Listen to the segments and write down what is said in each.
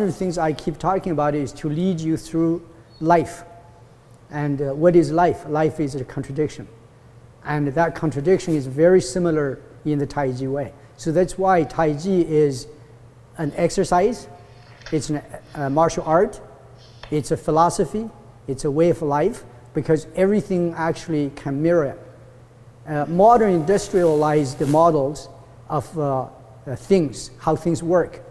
of the things I keep talking about is to lead you through life. And what is life? Life is a contradiction. And that contradiction is very similar in the Taiji way. So that's why Taiji is an exercise, it's a martial art, it's a philosophy, it's a way of life, because everything actually can mirror it. Modern industrialized models of things, how things work,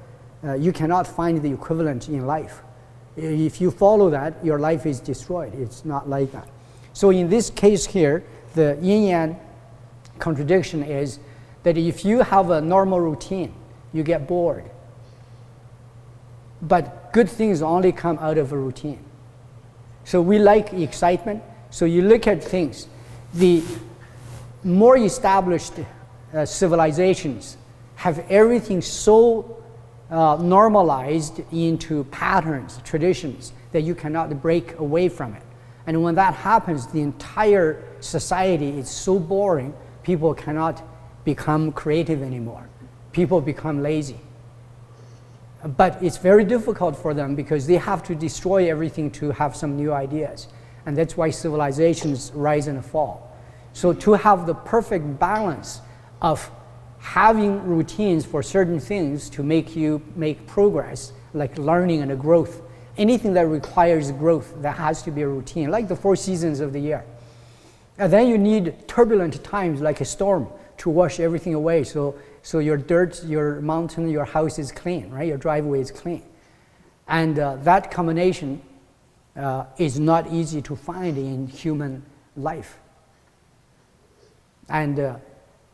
you cannot find the equivalent in life. If you follow that, your life is destroyed. It's not like that. So in this case here, the yin-yang contradiction is that if you have a normal routine, you get bored. But good things only come out of a routine. So we like excitement. So you look at things. The more established civilizations have everything so normalized into patterns, traditions, that you cannot break away from it. And when that happens, the entire society is so boring, people cannot become creative anymore. People become lazy. But it's very difficult for them because they have to destroy everything to have some new ideas. And that's why civilizations rise and fall. So to have the perfect balance of having routines for certain things to make you make progress, like learning and growth, anything that requires growth, that has to be a routine, like the 4 seasons of the year. And then you need turbulent times like a storm to wash everything away, so your dirt, your mountain, your house is clean, right? Your driveway is clean. And that combination is not easy to find in human life. And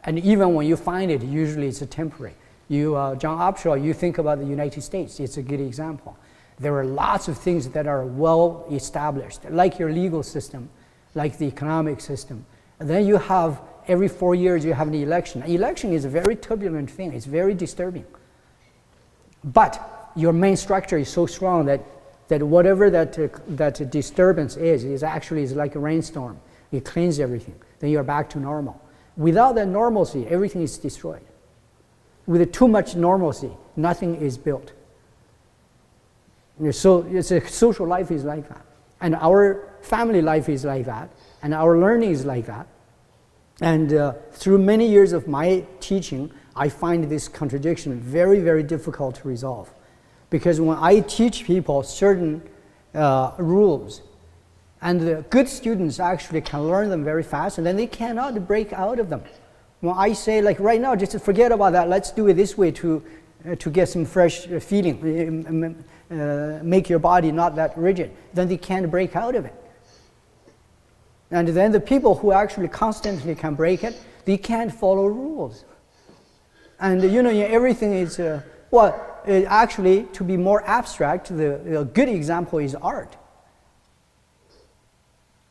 even when you find it, usually it's a temporary. John Upshaw, you think about the United States, it's a good example. There are lots of things that are well established, like your legal system, like the economic system. And then you have, every 4 years you have an election. An election is a very turbulent thing, it's very disturbing. But your main structure is so strong that whatever that disturbance is actually like a rainstorm. It cleans everything, then you're back to normal. Without that normalcy, everything is destroyed. With too much normalcy, nothing is built. So it's a social life is like that. And our family life is like that. And our learning is like that. And through many years of my teaching, I find this contradiction very, very difficult to resolve. Because when I teach people certain rules, and the good students actually can learn them very fast, and then they cannot break out of them. When I say, like right now, just forget about that, let's do it this way to get some fresh feeling, make your body not that rigid, then they can't break out of it. And then the people who actually constantly can break it, they can't follow rules. And everything is, actually, to be more abstract, the good example is art.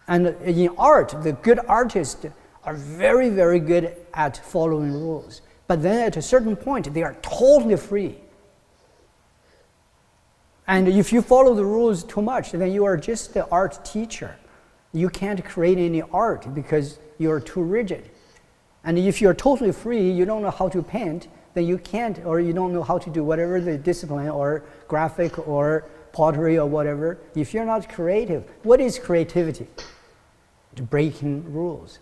And in art, the good artists are very, very good at following rules. But then at a certain point, they are totally free. And if you follow the rules too much, then you are just the art teacher. You can't create any art because you're too rigid. And if you're totally free, you don't know how to paint, then you can't, or you don't know how to do whatever the discipline or graphic or pottery or whatever. If you're not creative, what is creativity? Breaking rules.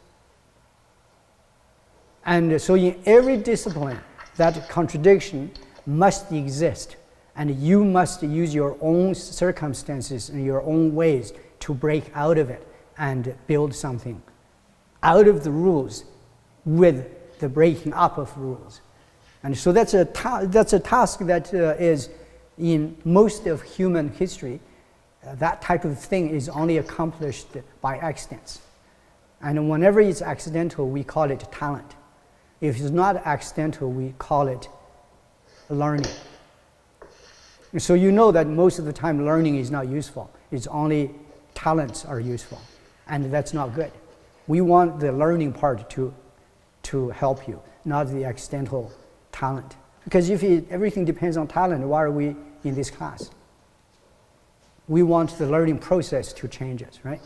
And so in every discipline, that contradiction must exist. And you must use your own circumstances and your own ways to break out of it and build something out of the rules with the breaking up of rules. And so that's a task that is in most of human history. That type of thing is only accomplished by accidents. And whenever it's accidental, we call it talent. If it's not accidental, we call it learning. And so you know that most of the time learning is not useful. It's only talents are useful. And that's not good. We want the learning part to help you, not the accidental talent. Because if everything depends on talent, why are we in this class? We want the learning process to change us, right?